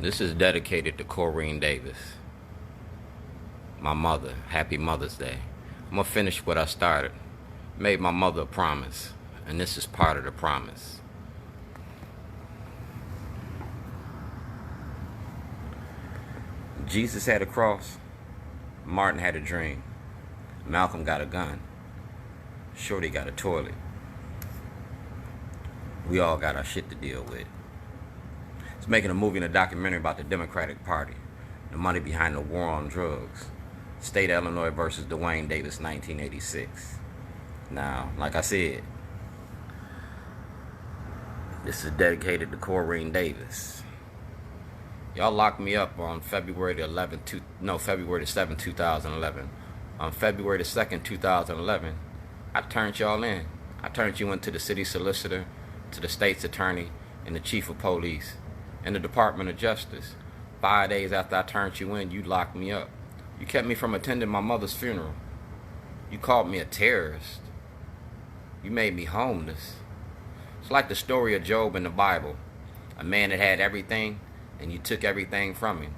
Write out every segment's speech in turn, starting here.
This is dedicated to Corine Davis, my mother. Happy Mother's Day. I'm going to finish what I started. Made my mother a promise, and this is part of the promise. Jesus had a cross. Martin had a dream. Malcolm got a gun. Shorty got a toilet. We all got our shit to deal with. It's making a movie and a documentary about the Democratic Party, the money behind the war on drugs. State of Illinois versus Dwayne Davis, 1986. Now, like I said, this is dedicated to Corine Davis. Y'all locked me up on February the 7th, 2011. On February the 2nd, 2011, I turned y'all in. I turned you into the city solicitor, to the state's attorney, and the chief of police, and the Department of Justice. 5 days after I turned you in, you locked me up. You kept me from attending my mother's funeral. You called me a terrorist. You made me homeless. It's like the story of Job in the Bible. A man that had everything, and you took everything from him.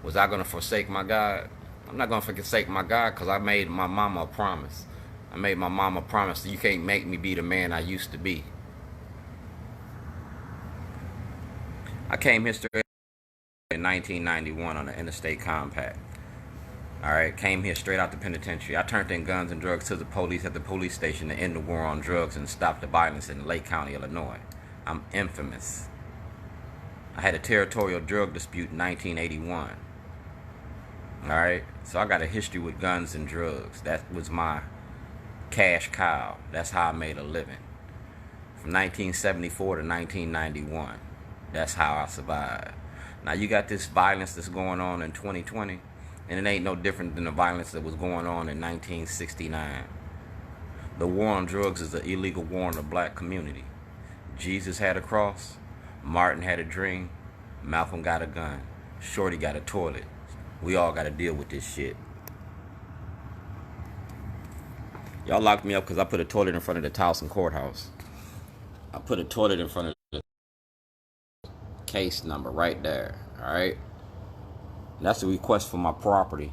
Was I going to forsake my God? I'm not going to forsake my God because I made my mama a promise. I made my mama a promise that you can't make me be the man I used to be. I came here straight in 1991 on the Interstate Compact. Alright, came here straight out the penitentiary. I turned in guns and drugs to the police at the police station to end the war on drugs and stop the violence in Lake County, Illinois. I'm infamous. I had a territorial drug dispute in 1981. Alright, so I got a history with guns and drugs. That was my cash cow. That's how I made a living. From 1974 to 1991. That's how I survived. Now you got this violence that's going on in 2020. And it ain't no different than the violence that was going on in 1969. The war on drugs is an illegal war on the black community. Jesus had a cross. Martin had a dream. Malcolm got a gun. Shorty got a toilet. We all got to deal with this shit. Y'all locked me up because I put a toilet in front of the Towson courthouse. I put a toilet in front of the case number right there. Alright? That's a request for my property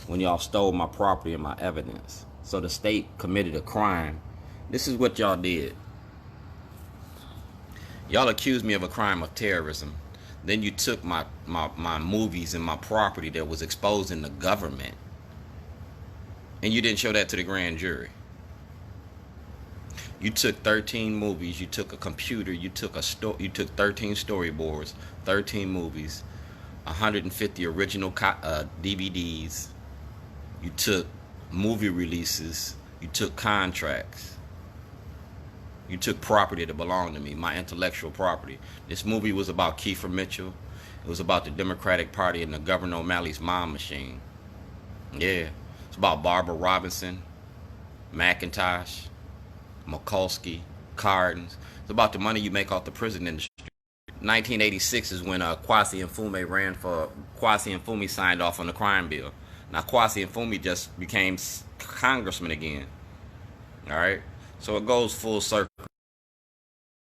when y'all stole my property and my evidence. So the state committed a crime. This is what y'all did. Y'all accused me of a crime of terrorism. Then you took my movies and my property that was exposing the government. And you didn't show that to the grand jury. You took 13 movies, you took a computer, you took 13 storyboards, 13 movies, 150 original DVDs. You took movie releases. You took contracts. You took property that belonged to me, my intellectual property. This movie was about Kiefer Mitchell. It was about the Democratic Party and the Gov.O'Malley's mom machine. Yeah. It's about Barbara Robinson, McIntosh, Mikulski, Hardin. It's about the money you make off the prison industry. 1986 is when Kwasi Mfume signed off on the crime bill. Now Kwasi Mfume just became congressman again. Alright? So it goes full circle.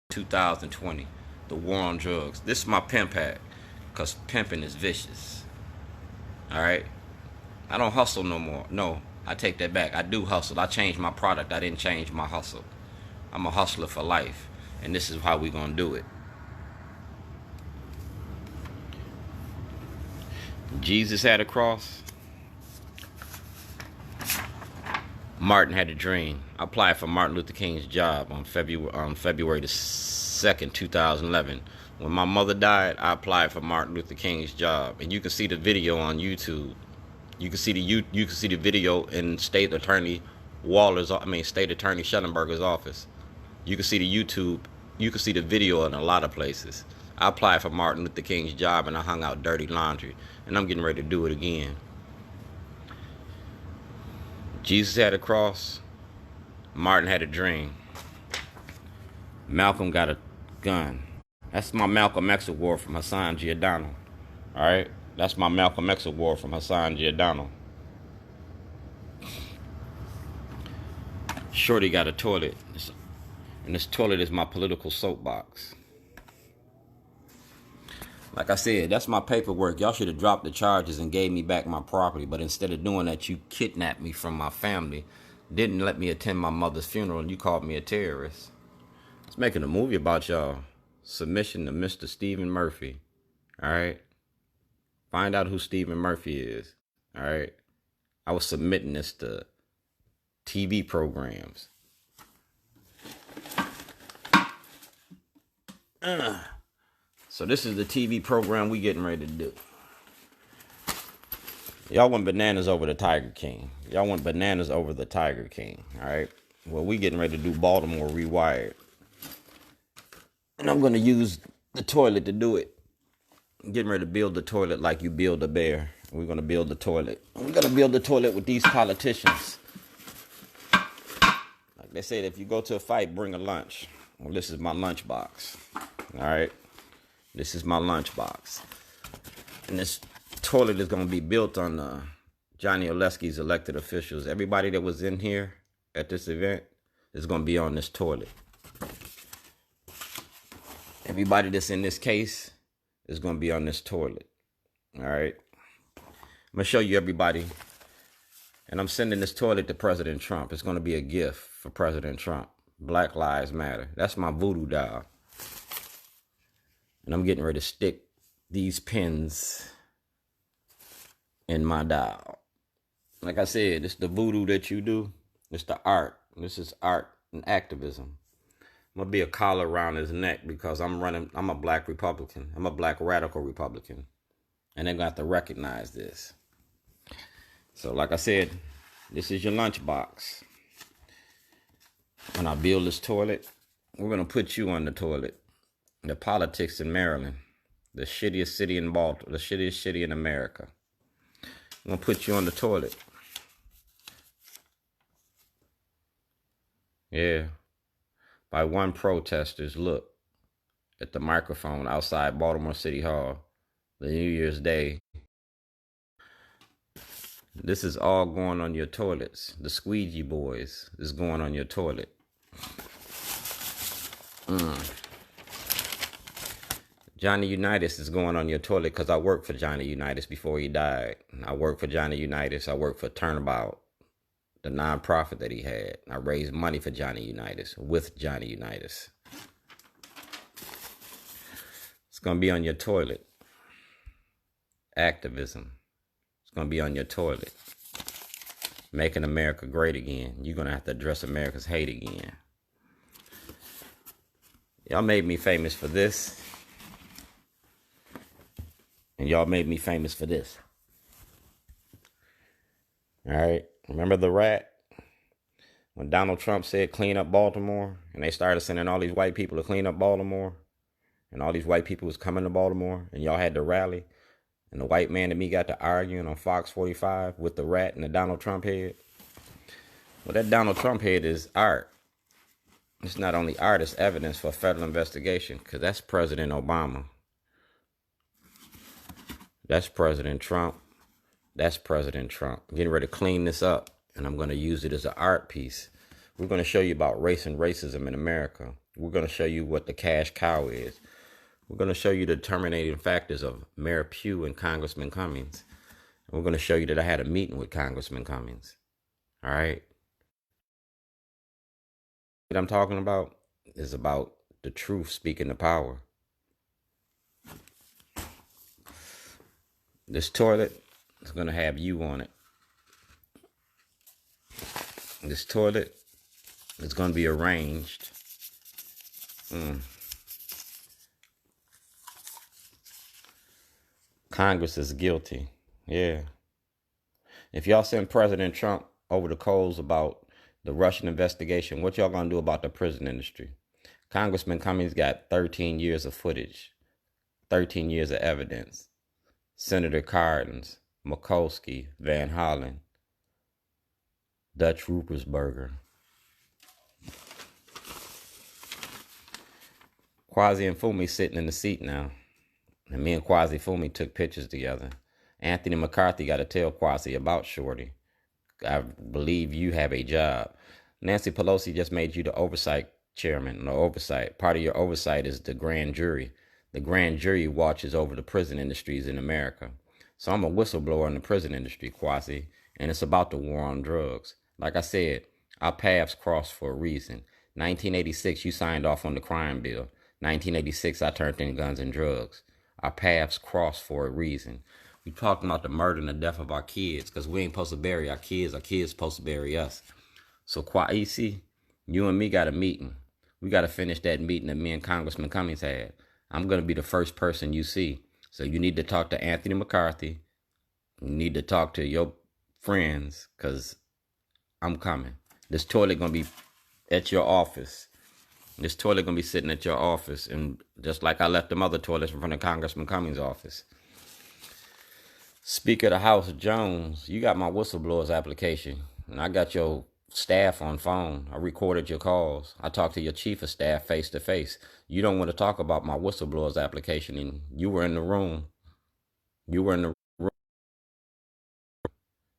2020. The war on drugs. This is my pimp hat. Because pimping is vicious. Alright? I don't hustle no more. No, I take that back. I do hustle. I changed my product. I didn't change my hustle. I'm a hustler for life. And this is how we're going to do it. Jesus had a cross. Martin had a dream. I applied for Martin Luther King's job on February the 2nd, 2011. When my mother died, I applied for Martin Luther King's job, and you can see the video on YouTube. You can see the video in State Attorney Shellenberger's office. You can see the YouTube. You can see the video in a lot of places. I applied for Martin Luther King's job and I hung out dirty laundry. And I'm getting ready to do it again. Jesus had a cross. Martin had a dream. Malcolm got a gun. That's my Malcolm X award from Hassan Giordano. Alright? That's my Malcolm X award from Hassan Giordano. Shorty got a toilet. And this toilet is my political soapbox. Like I said, that's my paperwork. Y'all should have dropped the charges and gave me back my property. But instead of doing that, you kidnapped me from my family. Didn't let me attend my mother's funeral, and you called me a terrorist. It's making a movie about y'all. Submission to Mr. Stephen Murphy. All right? Find out who Stephen Murphy is. All right? I was submitting this to TV programs. So this is the TV program we getting ready to do. Y'all went bananas over the Tiger King. Y'all went bananas over the Tiger King. All right? Well, we getting ready to do Baltimore Rewired. And I'm going to use the toilet to do it. I'm getting ready to build the toilet like you build a bear. We're going to build the toilet. We're going to build the toilet with these politicians. Like they said, if you go to a fight, bring a lunch. Well, this is my lunch box. All right? This is my lunch box. And this toilet is going to be built on Johnny Oleski's elected officials. Everybody that was in here at this event is going to be on this toilet. Everybody that's in this case is going to be on this toilet. All right? I'm going to show you everybody. And I'm sending this toilet to President Trump. It's going to be a gift for President Trump. Black Lives Matter. That's my voodoo doll. And I'm getting ready to stick these pins in my dial. Like I said, it's the voodoo that you do. It's the art. This is art and activism. I'm gonna be a collar around his neck because I'm a black Republican. I'm a black radical Republican. And they're gonna have to recognize this. So like I said, this is your lunchbox. When I build this toilet, we're gonna put you on the toilet. The politics in Maryland. The shittiest city in Baltimore. The shittiest city in America. I'm going to put you on the toilet. Yeah. By one protesters, look at the microphone outside Baltimore City Hall. The New Year's Day. This is all going on your toilets. The squeegee boys is going on your toilet. Johnny Unitas is going on your toilet because I worked for Johnny Unitas before he died. I worked for Johnny Unitas. I worked for Turnabout, the nonprofit that he had. I raised money for Johnny Unitas with Johnny Unitas. It's going to be on your toilet. Activism. It's going to be on your toilet. Making America great again. You're going to have to address America's hate again. Y'all made me famous for this. And y'all made me famous for this. All right. Remember the rat? When Donald Trump said clean up Baltimore, and they started sending all these white people to clean up Baltimore, and all these white people was coming to Baltimore, and y'all had to rally, and the white man and me got to arguing on Fox 45 with the rat and the Donald Trump head. Well, that Donald Trump head is art. It's not only art, it's evidence for a federal investigation, because that's President Obama. That's President Trump. That's President Trump. I'm getting ready to clean this up, and I'm going to use it as an art piece. We're going to show you about race and racism in America. We're going to show you what the cash cow is. We're going to show you the terminating factors of Mayor Pugh and Congressman Cummings. And we're going to show you that I had a meeting with Congressman Cummings. All right? What I'm talking about is about the truth speaking to power. This toilet is going to have you on it. This toilet is going to be arranged. Congress is guilty. Yeah. If y'all send President Trump over the coals about the Russian investigation, what y'all going to do about the prison industry? Congressman Cummings got 13 years of footage. 13 years of evidence. Senator Hardin, Mikulski, Van Hollen, Dutch Ruppersberger. Kwasi and Fumi sitting in the seat now. And me and Kwasi Fumi took pictures together. Anthony McCarthy got to tell Kwasi about Shorty. I believe you have a job. Nancy Pelosi just made you the oversight chairman. No oversight. Part of your oversight is the grand jury. The grand jury watches over the prison industries in America. So I'm a whistleblower in the prison industry, Kwasi, and it's about the war on drugs. Like I said, our paths crossed for a reason. 1986, you signed off on the crime bill. 1986, I turned in guns and drugs. Our paths crossed for a reason. We talked about the murder and the death of our kids because we ain't supposed to bury our kids. Our kids supposed to bury us. So Kwasi, you and me got a meeting. We got to finish that meeting that me and Congressman Cummings had. I'm going to be the first person you see. So you need to talk to Anthony McCarthy. You need to talk to your friends because I'm coming. This toilet going to be at your office. This toilet going to be sitting at your office. And just like I left them other toilets in front of Congressman Cummings' office. Speaker of the House, Jones, you got my whistleblower's application. And I got your staff on phone. I recorded your calls. I talked to your chief of staff face to face. You don't want to talk about my whistleblower's application, and you were in the room. You were in the room.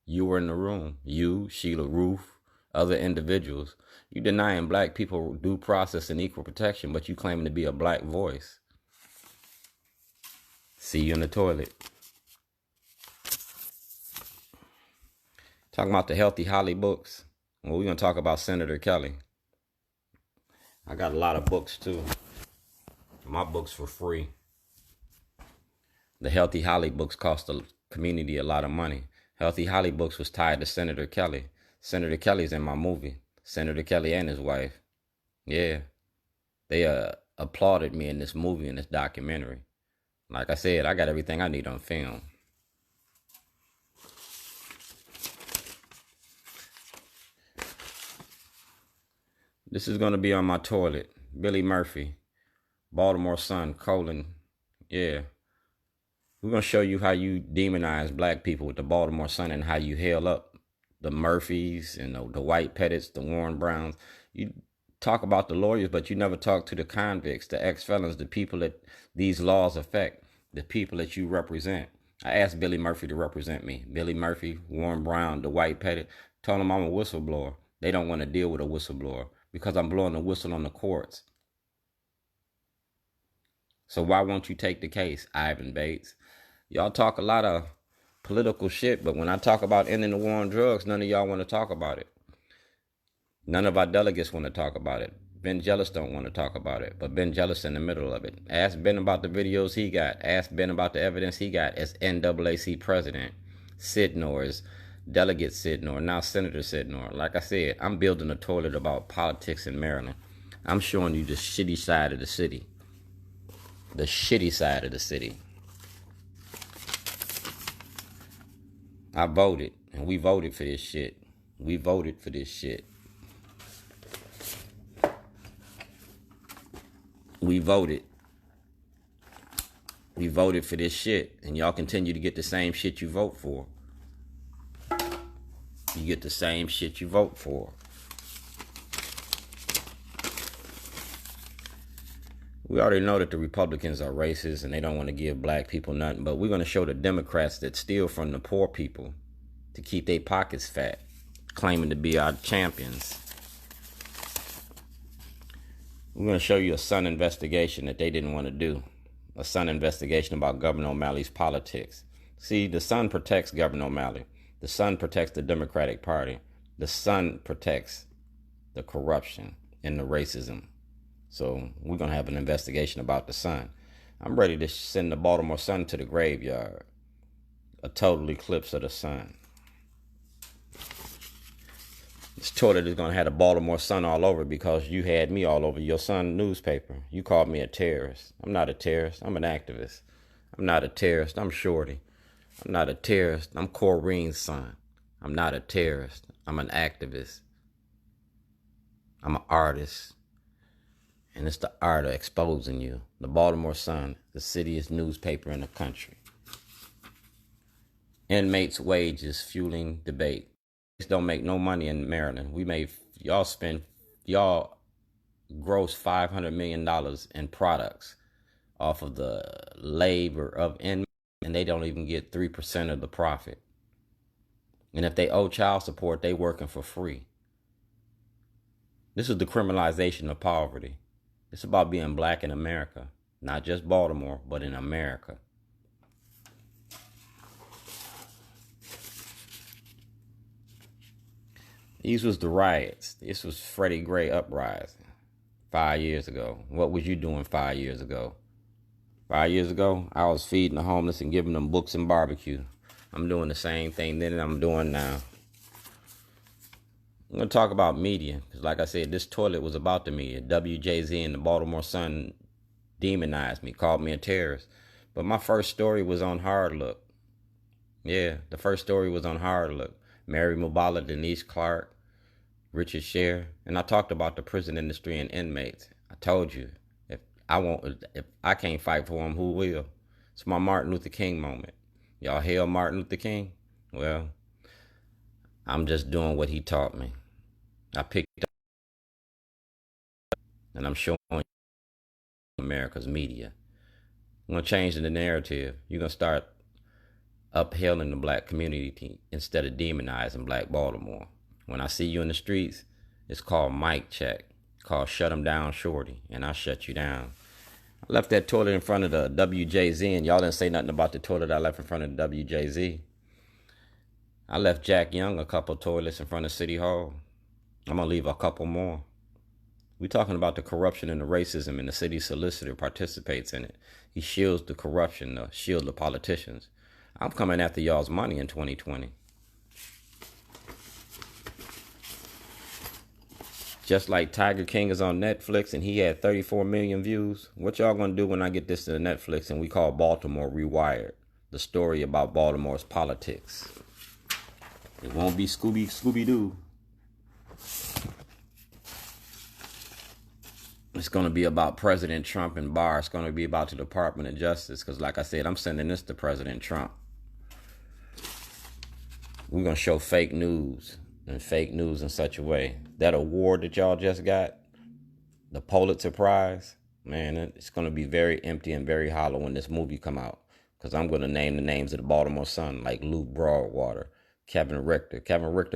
You were in the room. You, Sheila Roof, other individuals. You denying black people due process and equal protection, but you claiming to be a black voice. See you in the toilet. Talking about the Healthy Holly books. Well, we're going to talk about Senator Kelly. I got a lot of books, too. My books for free. The Healthy Holly books cost the community a lot of money. Healthy Holly books was tied to Senator Kelly. Senator Kelly's in my movie. Senator Kelly and his wife. Yeah. They applauded me in this movie, in this documentary. Like I said, I got everything I need on film. This is going to be on my toilet. Billy Murphy, Baltimore Sun, colon. Yeah. We're going to show you how you demonize black people with the Baltimore Sun and how you hail up the Murphys and the White Pettits, the Warren Browns. You talk about the lawyers, but you never talk to the convicts, the ex-felons, the people that these laws affect, the people that you represent. I asked Billy Murphy to represent me. Billy Murphy, Warren Brown, the White Pettit, told them I'm a whistleblower. They don't want to deal with a whistleblower because I'm blowing the whistle on the courts. So why won't you take the case, Ivan Bates? Y'all talk a lot of political shit, but when I talk about ending the war on drugs, none of y'all want to talk about it. None of our delegates want to talk about it. Ben Jealous don't want to talk about it, but Ben Jealous in the middle of it. Ask Ben about the videos he got. Ask Ben about the evidence he got as NAAC president. Sidnor is Delegate Sidnor, now Senator Sidnor. Like I said, I'm building a toilet about politics in Maryland. I'm showing you the shitty side of the city. The shitty side of the city. I voted, and we voted for this shit. We voted for this shit. We voted. We voted for this shit, and y'all continue to get the same shit you vote for. You get the same shit you vote for. We already know that the Republicans are racist and they don't want to give black people nothing, but we're going to show the Democrats that steal from the poor people to keep their pockets fat, claiming to be our champions. We're going to show you a Sun investigation that they didn't want to do. A Sun investigation about Governor O'Malley's politics. See, the Sun protects Governor O'Malley. The Sun protects the Democratic Party. The Sun protects the corruption and the racism. So we're going to have an investigation about the Sun. I'm ready to send the Baltimore Sun to the graveyard. A total eclipse of the sun. This toilet is going to have the Baltimore Sun all over because you had me all over your Sun newspaper. You called me a terrorist. I'm not a terrorist. I'm an activist. I'm not a terrorist. I'm Shorty. I'm not a terrorist. I'm Corine's son. I'm not a terrorist. I'm an activist. I'm an artist. And it's the art of exposing you. The Baltimore Sun, the city's newspaper in the country. Inmates' wages fueling debate. Don't make no money in Maryland. Y'all gross $500 million in products off of the labor of inmates, and they don't even get 3% of the profit. And if they owe child support, they working for free. This is the criminalization of poverty. It's about being black in America. Not just Baltimore, but in America. These was the riots. This was Freddie Gray uprising 5 years ago. What was you doing 5 years ago? 5 years ago, I was feeding the homeless and giving them books and barbecue. I'm doing the same thing then that I'm doing now. I'm going to talk about media, because like I said, this toilet was about the media. WJZ and the Baltimore Sun demonized me, called me a terrorist. But my first story was on Hard Look. Yeah, the first story was on Hard Look. Mary Mubala, Denise Clark, Richard Sher, and I talked about the prison industry and inmates. I told you, if I can't fight for them, who will? It's my Martin Luther King moment. Y'all hail Martin Luther King? Well, I'm just doing what he taught me. I picked up and I'm showing America's media. I'm going to change the narrative. You're going to start uphailing the black community instead of demonizing black Baltimore. When I see you in the streets, it's called mic check. It's called shut them down, Shorty, and I'll shut you down. I left that toilet in front of the WJZ, and y'all didn't say nothing about the toilet I left in front of the WJZ. I left Jack Young a couple toilets in front of City Hall. I'm going to leave a couple more. We're talking about the corruption and the racism, and the city solicitor participates in it. He shields the corruption, shields the politicians. I'm coming after y'all's money in 2020. Just like Tiger King is on Netflix and he had 34 million views. What y'all gonna do when I get this to Netflix and we call Baltimore Rewired? The story about Baltimore's politics. It won't be Scooby-Doo. It's gonna be about President Trump and Barr. It's gonna be about the Department of Justice. Because like I said, I'm sending this to President Trump. We're gonna show fake news in such a way. That award that y'all just got, the Pulitzer Prize, man, it's going to be very empty and very hollow when this movie come out. Because I'm going to name the names of the Baltimore Sun, like Luke Broadwater, Kevin Richter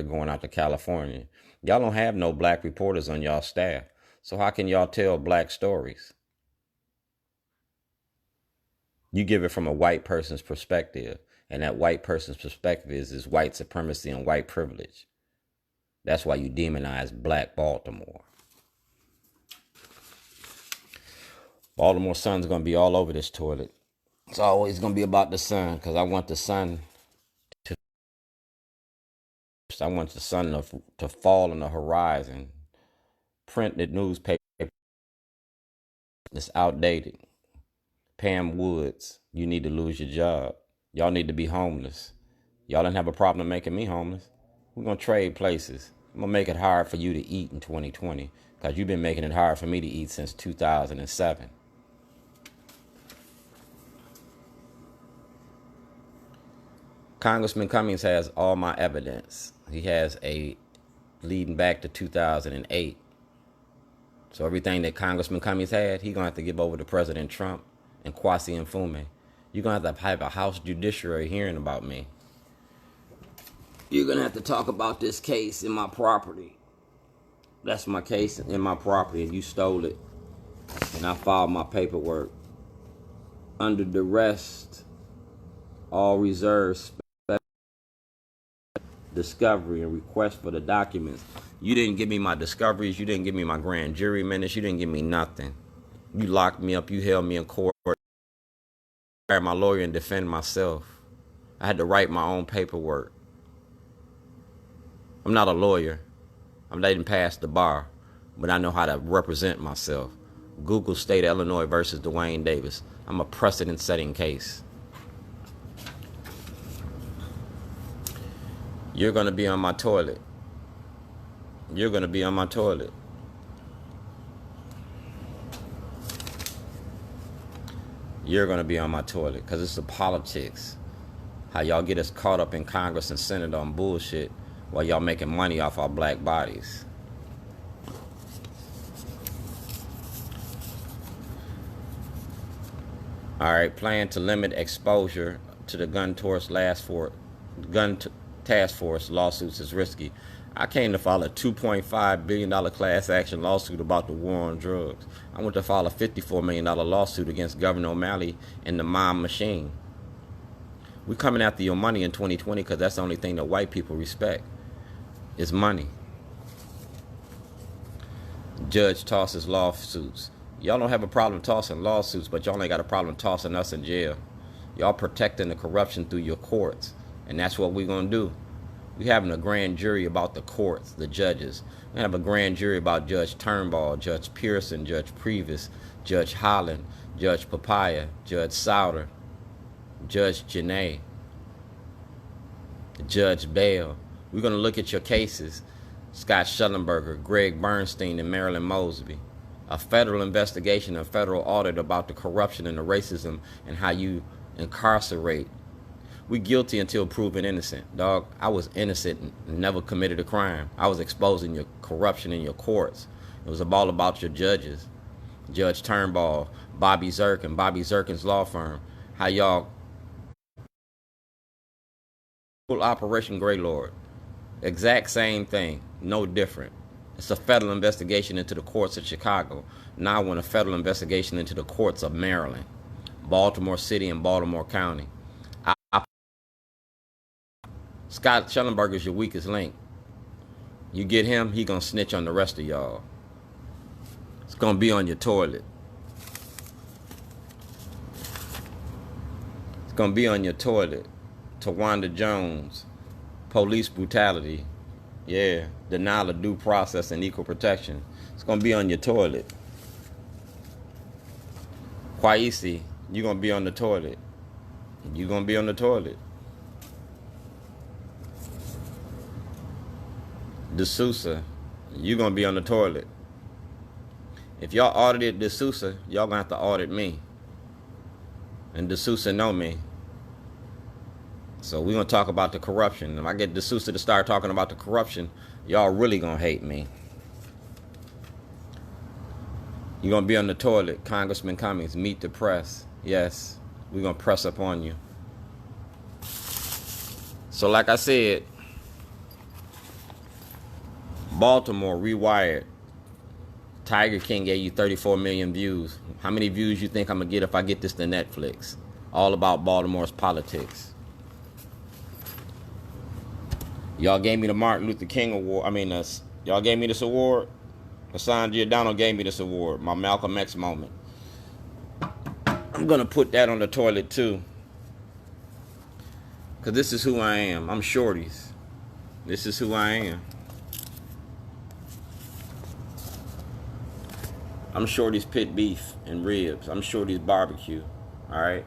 going out to California. Y'all don't have no black reporters on y'all staff. So how can y'all tell black stories? You give it from a white person's perspective. And that white person's perspective is white supremacy and white privilege. That's why you demonize black Baltimore. Baltimore Sun's going to be all over this toilet. It's always going to be about the sun, because I want the sun to fall on the horizon. Printed newspaper is outdated. Pam Woods, you need to lose your job. Y'all need to be homeless. Y'all didn't have a problem making me homeless. We're going to trade places. I'm going to make it hard for you to eat in 2020, because you've been making it hard for me to eat since 2007. Congressman Cummings has all my evidence. He has a leading back to 2008. So everything that Congressman Cummings had, he's going to have to give over to President Trump and Kwasi Mfume. You're going to have a House Judiciary hearing about me. You're going to have to talk about this case in my property. That's my case in my property, and you stole it. And I filed my paperwork. Under duress, all reserves, discovery, and request for the documents. You didn't give me my discoveries. You didn't give me my grand jury minutes. You didn't give me nothing. You locked me up. You held me in court. I hired my lawyer and defend myself. I had to write my own paperwork. I'm not a lawyer. I didn't pass the bar, but I know how to represent myself. Google State of Illinois versus Dwayne Davis. I'm a precedent-setting case. You're going to be on my toilet. You're going to be on my toilet. You're going to be on my toilet, because it's the politics. How y'all get us caught up in Congress and Senate on bullshit while y'all making money off our black bodies. All right, plan to limit exposure to the gun task force lawsuits is risky. I came to file a $2.5 billion class action lawsuit about the war on drugs. I went to file a $54 million lawsuit against Gov.O'Malley and the mob machine. We're coming after your money in 2020 because that's the only thing that white people respect is money. Judge tosses lawsuits. Y'all don't have a problem tossing lawsuits, but y'all ain't got a problem tossing us in jail. Y'all protecting the corruption through your courts, and that's what we're going to do. We're having a grand jury about the courts, the judges. We have a grand jury about Judge Turnbull, Judge Pearson, Judge Previs, Judge Holland, Judge Papaya, Judge Souter, Judge Janae, Judge Bell. We're going to look at your cases. Scott Shellenberger, Greg Bernstein, and Marilyn Mosby. A federal investigation, a federal audit about the corruption and the racism and how you incarcerate. We guilty until proven innocent. Dog, I was innocent and never committed a crime. I was exposing your corruption in your courts. It was all about your judges. Judge Turnbull, Bobby Zirkin, Bobby Zirkin's law firm. How y'all Operation Grey Lord. Exact same thing, no different. It's a federal investigation into the courts of Chicago. Now I want a federal investigation into the courts of Maryland, Baltimore City, and Baltimore County. Scott Shellenberger is your weakest link. You get him, he gonna snitch on the rest of y'all. It's gonna be on your toilet. It's gonna be on your toilet. Tawanda Jones, police brutality, yeah, denial of due process and equal protection. It's gonna be on your toilet. Kwaisi, you're gonna be on the toilet. You're gonna be on the toilet. D'Souza, you're gonna be on the toilet. If y'all audited D'Souza, y'all gonna have to audit me. And D'Souza know me. So we're gonna talk about the corruption. If I get D'Souza to start talking about the corruption, y'all really gonna hate me. You're gonna be on the toilet. Congressman Cummings, meet the press. Yes, we're gonna press up on you. So like I said, Baltimore Rewired. Tiger King gave you 34 million views. How many views you think I'm gonna get if I get this to Netflix? All about Baltimore's politics. Y'all gave me the Martin Luther King Award. Y'all gave me this award. Hassan Giordano gave me this award. My Malcolm X moment. I'm gonna put that on the toilet too. Cause this is who I am. I'm Shorty's. This is who I am. I'm Shorty's pit beef and ribs. I'm Shorty's barbecue. All right.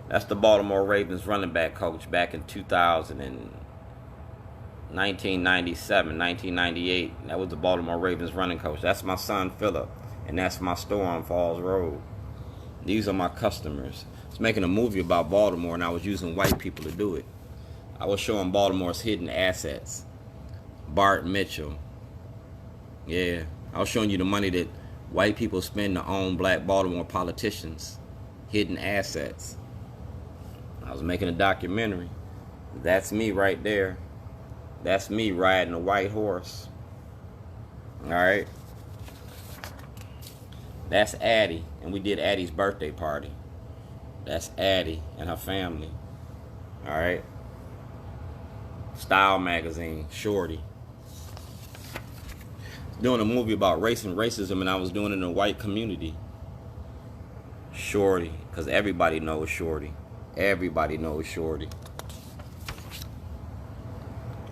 That's the Baltimore Ravens running back coach back in 1997, 1998. That was the Baltimore Ravens running coach. That's my son Philip, and that's my store on Falls Road. These are my customers. I was making a movie about Baltimore, and I was using white people to do it. I was showing Baltimore's hidden assets. Bart Mitchell. Yeah, I was showing you the money that white people spend to own black Baltimore politicians. Hidden assets. I was making a documentary. That's me right there. That's me riding a white horse. Alright. That's Addie. And we did Addie's birthday party. That's Addie and her family. Alright. Style magazine. Shorty. Doing a movie about race and racism, and I was doing it in a white community. Shorty. Because everybody knows Shorty. Everybody knows Shorty.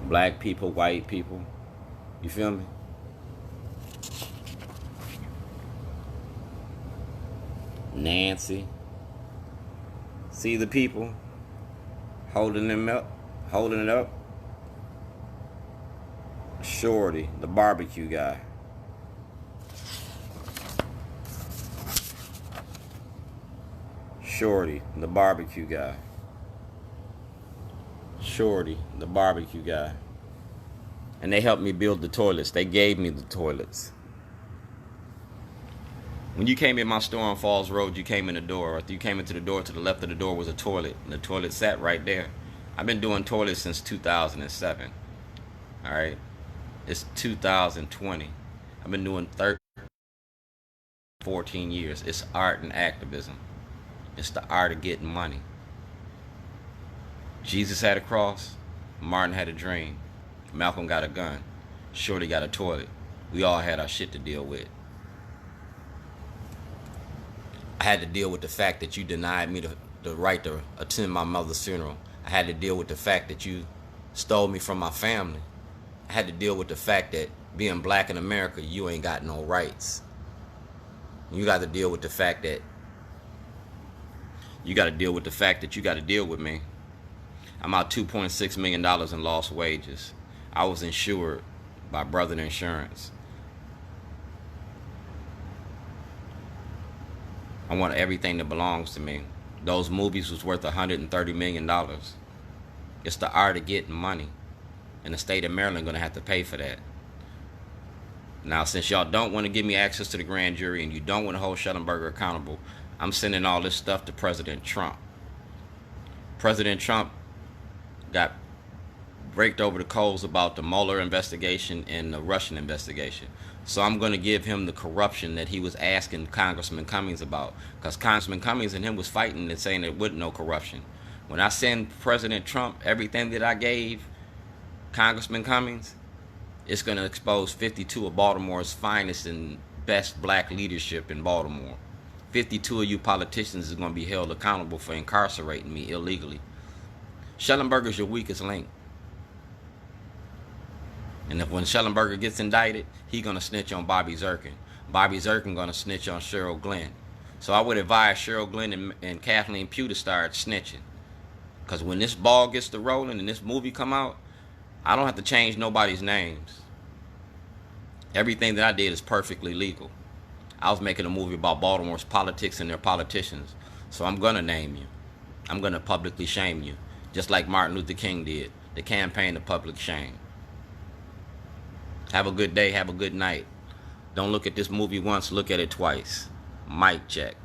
Black people, white people. You feel me? Nancy. See the people holding them up, holding it up. Shorty, the barbecue guy. Shorty, the barbecue guy. Shorty, the barbecue guy. And they helped me build the toilets. They gave me the toilets. When you came in my store on Falls Road, you came in the door. You came into the door, to the left of the door was a toilet. And the toilet sat right there. I've been doing toilets since 2007. All right. It's 2020. I've been doing 14 years. It's art and activism. It's the art of getting money. Jesus had a cross. Martin had a dream. Malcolm got a gun. Shorty got a toilet. We all had our shit to deal with. I had to deal with the fact that you denied me the right to attend my mother's funeral. I had to deal with the fact that you stole me from my family. I had to deal with the fact that being black in America, you ain't got no rights. You got to deal with the fact that you got to deal with me. I'm out $2.6 million in lost wages. I was insured by Brother Insurance. I want everything that belongs to me. Those movies was worth $130 million. It's the art of getting money. And the state of Maryland going to have to pay for that. Now, since y'all don't want to give me access to the grand jury and you don't want to hold Shellenberger accountable, I'm sending all this stuff to President Trump. President Trump got raked over the coals about the Mueller investigation and the Russian investigation. So I'm going to give him the corruption that he was asking Congressman Cummings about. Because Congressman Cummings and him was fighting and saying there wasn't no corruption. When I send President Trump everything that I gave Congressman Cummings, it's going to expose 52 of Baltimore's finest and best black leadership in Baltimore. 52 of you politicians is going to be held accountable for incarcerating me illegally. Shellenberger's your weakest link. And if when Shellenberger gets indicted, he's going to snitch on Bobby Zirkin. Bobby Zirkin going to snitch on Cheryl Glenn. So I would advise Cheryl Glenn and Kathleen Pugh to start snitching. Because when this ball gets to rolling and this movie come out, I don't have to change nobody's names. Everything that I did is perfectly legal. I was making a movie about Baltimore's politics and their politicians. So I'm going to name you. I'm going to publicly shame you. Just like Martin Luther King did. The campaign of public shame. Have a good day. Have a good night. Don't look at this movie once. Look at it twice. Mic check.